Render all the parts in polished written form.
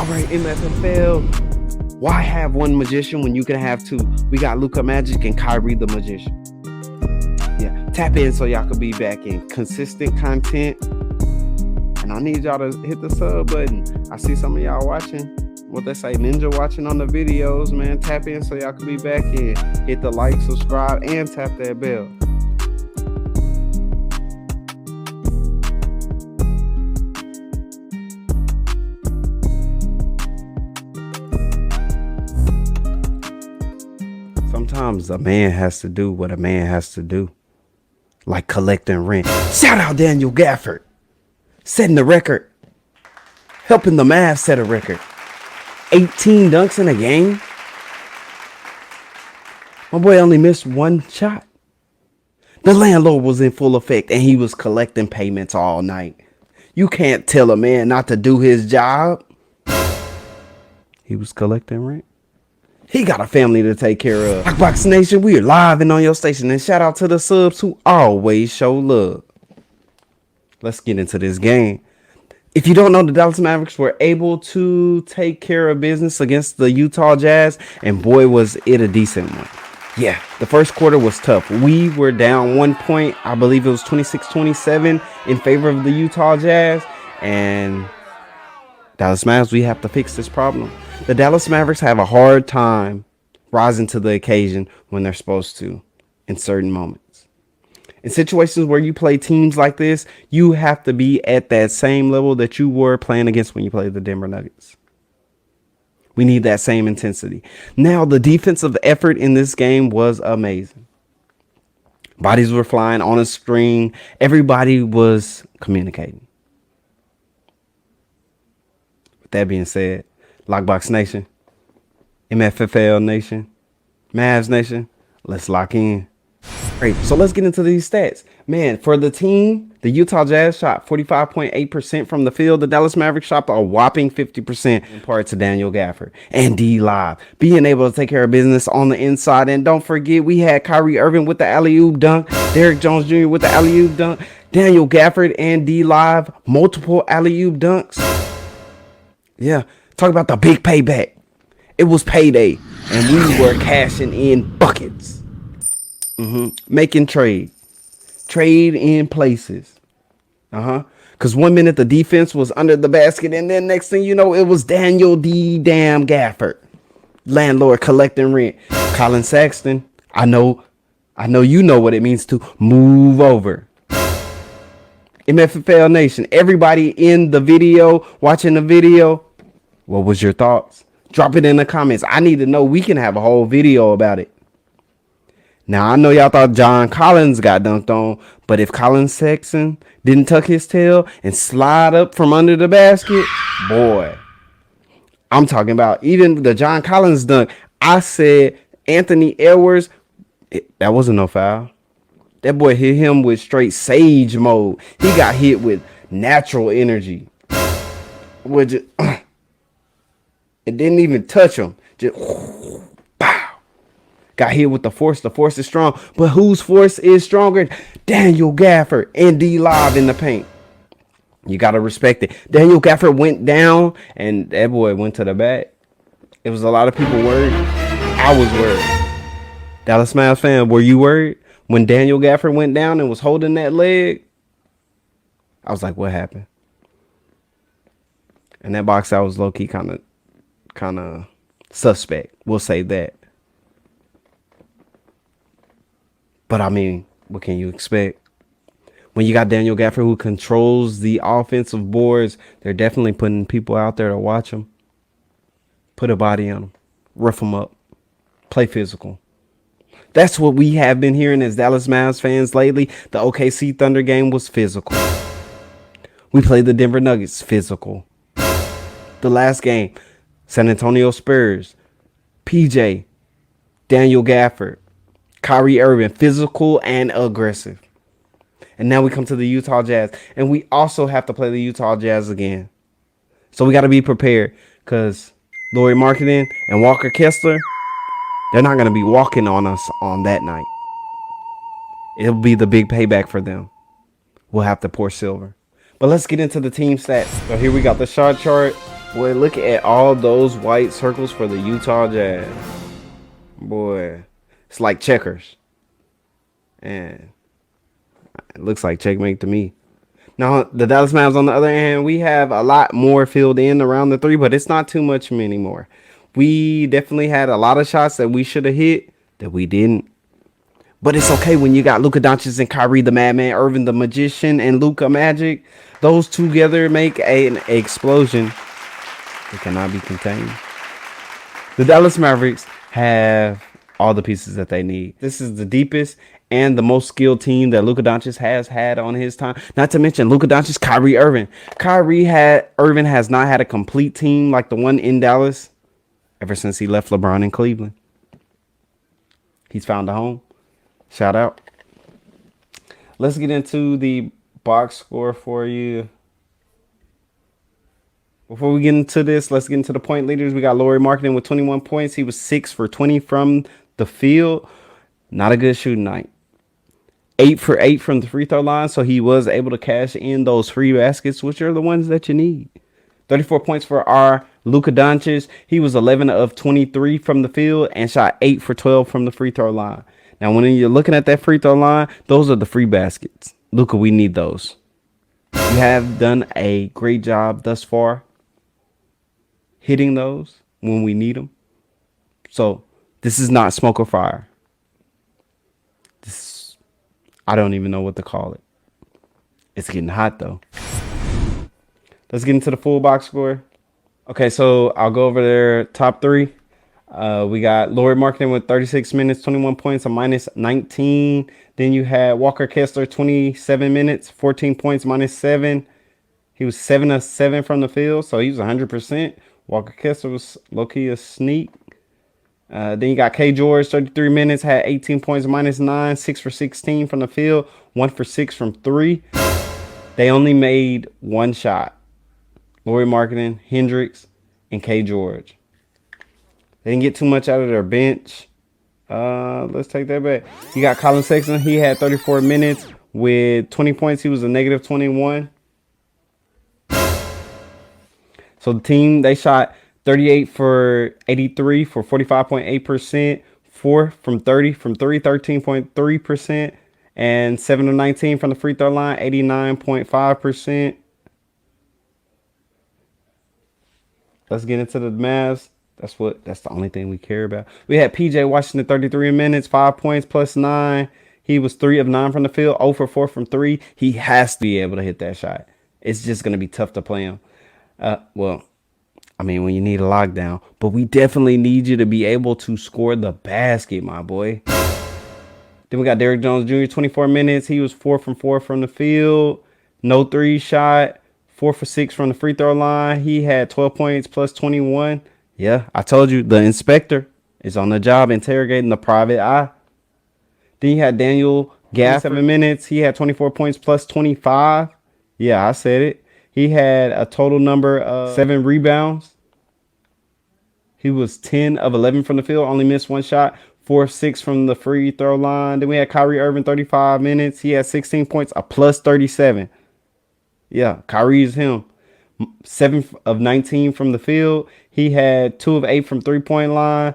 All right, MFFL. Why have one magician when you can have two? We got Luka Magic and Kyrie the magician. Yeah, tap in so y'all can be back in consistent content. And I need y'all to hit the sub button. I see some of y'all watching. What they say, ninja watching on the videos, man. Tap in so y'all can be back in. Hit the like, subscribe, and tap that bell. Sometimes a man has to do what a man has to do. Like collecting rent. Shout out Daniel Gafford. Setting the record. Helping the Mavs set a record. 18 dunks in a game. My boy only missed one shot. The landlord was in full effect and he was collecting payments all night. You can't tell a man not to do his job. He was collecting rent. He got a family to take care of. Lockbox Nation, we are live and on your station. And shout out to the subs who always show love. Let's get into this game. If you don't know, the Dallas Mavericks were able to take care of business against the Utah Jazz. And boy, was it a decent one. Yeah, the first quarter was tough. We were down 1 point. I believe it was 26-27 in favor of the Utah Jazz. And Dallas Mavericks, we have to fix this problem. The Dallas Mavericks have a hard time rising to the occasion when they're supposed to in certain moments. In situations where you play teams like this, you have to be at that same level that you were playing against when you played the Denver Nuggets. We need that same intensity. Now, the defensive effort in this game was amazing. Bodies were flying on a string. Everybody was communicating. With that being said, Lockbox Nation, MFFL Nation, Mavs Nation, let's lock in. Great. So let's get into these stats. Man, for the team, the Utah Jazz shot 45.8% from the field. The Dallas Mavericks shot a whopping 50% in part to Daniel Gafford and D Live being able to take care of business on the inside. And don't forget, we had Kyrieirving with the alley-oop dunk, Derrick Jones Jr. with the alley-oop dunk, Daniel Gafford and D Live, multiple alley-oop dunks. Yeah. Talk about the big payback. It was payday, and we were cashing in buckets. Making trade in places. Because 1 minute the defense was under the basket, and then next thing you know, it was Daniel D. Damn Gafford, landlord collecting rent. Colin Sexton, I know you know what it means to move over. MFFL Nation, everybody in the video, watching the video, what was your thoughts? Drop it in the comments. I need to know. We can have a whole video about it. Now, I know y'all thought John Collins got dunked on, but if Colin Sexton didn't tuck his tail and slide up from under the basket, boy, I'm talking about even the John Collins dunk. I said Anthony Edwards, that wasn't no foul. That boy hit him with straight sage mode. He got hit with natural energy. Which it didn't even touch him. Just pow. Got hit with the force. The force is strong. But whose force is stronger? Daniel Gafford and D Live in the paint. You got to respect it. Daniel Gafford went down and that boy went to the back. It was a lot of people worried. I was worried. Dallas Mavs fan, were you worried? When Daniel Gafford went down and was holding that leg, I was like, what happened? And that box out was low-key kind of suspect. We'll say that. But I mean, what can you expect? When you got Daniel Gafford who controls the offensive boards, they're definitely putting people out there to watch him. Put a body on him. Rough him up. Play physical. That's what we have been hearing as Dallas Mavs fans lately. The OKC Thunder game was physical. We played the Denver Nuggets physical. The last game, San Antonio Spurs, PJ, Daniel Gafford, Kyrieirving, physical and aggressive. And now we come to the Utah Jazz. And we also have to play the Utah Jazz again. So we got to be prepared because Lauri Markkanen and Walker Kessler, they're not going to be walking on us on that night. It'll be the big payback for them. We'll have to pour silver. But let's get into the team stats. So here we got the shot chart. Boy, look at all those white circles for the Utah Jazz. Boy, it's like checkers. And it looks like checkmate to me. Now, the Dallas Mavericks, on the other hand, we have a lot more filled in around the three, but it's not too much anymore. We definitely had a lot of shots that we should have hit that we didn't. But it's okay when you got Lukadoncic and Kyrie the Madman, Irving the Magician, and Luka Magic. Those together make an explosion that cannot be contained. The Dallas Mavericks have all the pieces that they need. This is the deepest and the most skilled team that Lukadoncic has had on his time. Not to mention Lukadoncic, Kyrie Irving. Irving has not had a complete team like the one in Dallas ever since he left LeBron in Cleveland. He's found a home. Shout out. Let's get into the box score for you. Before we get into this, let's get into the point leaders. We got Lauri Markkanen with 21 points. He was 6 for 20 from the field. Not a good shooting night. 8 for 8 from the free throw line, so he was able to cash in those free baskets, which are the ones that you need. 34 points for our Luka Doncic. He was 11 of 23 from the field and shot 8 for 12 from the free throw line. Now, when you're looking at that free throw line, those are the free baskets. Luka, we need those. You have done a great job thus far hitting those when we need them. So this is not smoke or fire. I don't even know what to call it. It's getting hot though. Let's get into the full box score. Okay, so I'll go over their top three. We got Lauri Markkanen with 36 minutes, 21 points, a minus 19. Then you had Walker Kessler, 27 minutes, 14 points, minus 7. He was 7 of 7 from the field, so he was 100%. Walker Kessler was low-key a sneak. Then you got K. George, 33 minutes, had 18 points, minus 9, 6 for 16 from the field, 1 for 6 from 3. They only made one shot. Lauri Markkanen, Hendricks, and K. George. They didn't get too much out of their bench. Let's take that back. You got Colin Sexton. He had 34 minutes with 20 points. He was a negative 21. So the team, they shot 38 for 83 for 45.8%, 4 from 30 from 3, 13.3%, and 7 of 19 from the free throw line, 89.5%. Let's get into the Mavs. That's the only thing we care about. We had PJ Washington, 33 minutes, 5 points plus 9. He was 3 of 9 from the field, 0 for 4 from 3. He has to be able to hit that shot. It's just going to be tough to play him. Well, I mean, when you need a lockdown, but we definitely need you to be able to score the basket, my boy. Then we got Derrick Jones Jr., 24 minutes. He was 4 from 4 from the field. No 3 shot. 4 for 6 from the free throw line. He had 12 points plus 21. Yeah, I told you, the inspector is on the job interrogating the private eye. Then you had Daniel Gafford, 7 minutes. He had 24 points plus 25. Yeah, I said it. He had a total number of 7 rebounds. He was 10 of 11 from the field, only missed 1 shot, 4 of 6 from the free throw line. Then we had Kyrie Irving, 35 minutes. He had 16 points, a plus 37. Yeah, Kyrie is him. 7 of 19 from the field. He had 2 of 8 from three-point line.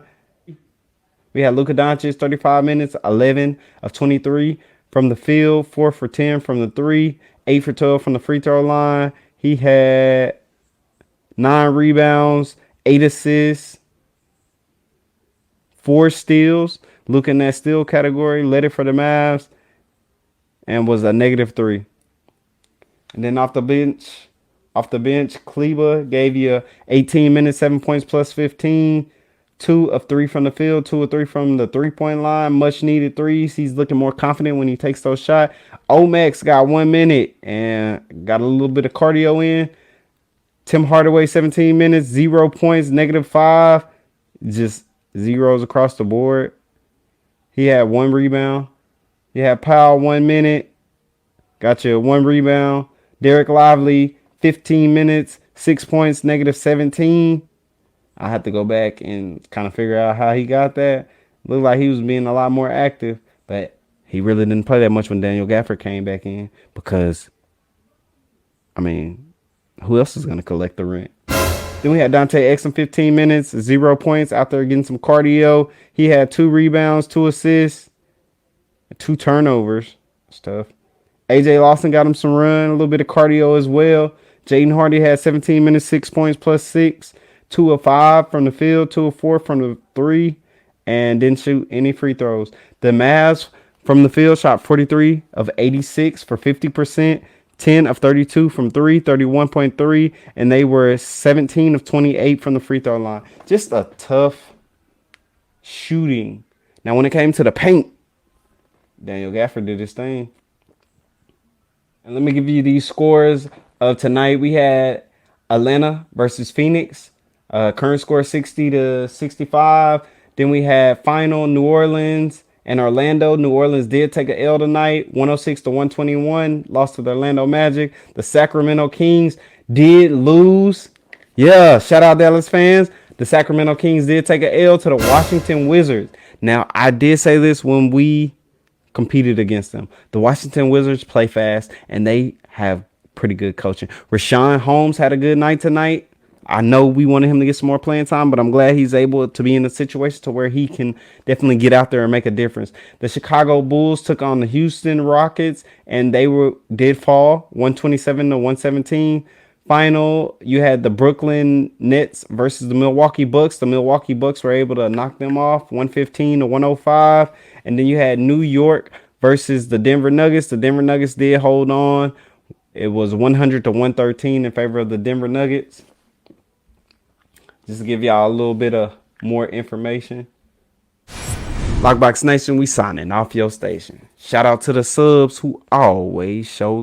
We had Luka Doncic, 35 minutes, 11 of 23 from the field, 4 for 10 from the 3, 8 for 12 from the free throw line. He had 9 rebounds, 8 assists, 4 steals. Luka in that steal category, led it for the Mavs, and was a negative 3. And then off the bench, Kleba gave you 18 minutes, 7 points plus 15, 2 of 3 from the field, 2 of 3 from the three-point line, much needed threes. He's looking more confident when he takes those shots. Omex got 1 minute and got a little bit of cardio in. Tim Hardaway, 17 minutes, 0 points, negative 5. Just zeros across the board. He had 1 rebound. You had Powell, 1 minute. Got you 1 rebound. Derek Lively, 15 minutes, 6 points, negative 17. I had to go back and kind of figure out how he got that. Looked like he was being a lot more active, but he really didn't play that much when Daniel Gafford came back in because, I mean, who else is going to collect the rent? Then we had Dante Exum 15 minutes, 0 points out there getting some cardio. He had 2 rebounds, 2 assists, 2 turnovers. It's tough. AJ Lawson got him some run, a little bit of cardio as well. Jaden Hardy had 17 minutes, 6 points plus 6, 2 of 5 from the field, 2 of 4 from the 3, and didn't shoot any free throws. The Mavs from the field shot 43 of 86 for 50%, 10 of 32 from 3, 31.3, and they were 17 of 28 from the free throw line. Just a tough shooting. Now, when it came to the paint, Daniel Gafford did his thing. And let me give you these scores of tonight. We had Atlanta versus Phoenix. Current score 60-65. Then we had final New Orleans and Orlando. New Orleans did take an L tonight, 106-121. Lost to the Orlando Magic. The Sacramento Kings did lose. Yeah, shout out Dallas fans. The Sacramento Kings did take an L to the Washington Wizards. Now, I did say this when we competed against them. The Washington Wizards play fast, and they have pretty good coaching. Rashawn Holmes had a good night tonight. I know we wanted him to get some more playing time, but I'm glad he's able to be in a situation to where he can definitely get out there and make a difference. The Chicago Bulls took on the Houston Rockets, and they did fall 127-117. Final, you had the Brooklyn Nets versus the Milwaukee Bucks. The Milwaukee Bucks were able to knock them off 115-105. And then you had New York versus the Denver Nuggets. The Denver Nuggets did hold on. It was 100-113 in favor of the Denver Nuggets. Just to give y'all a little bit of more information. Lockbox Nation, we signing off your station. Shout out to the subs who always show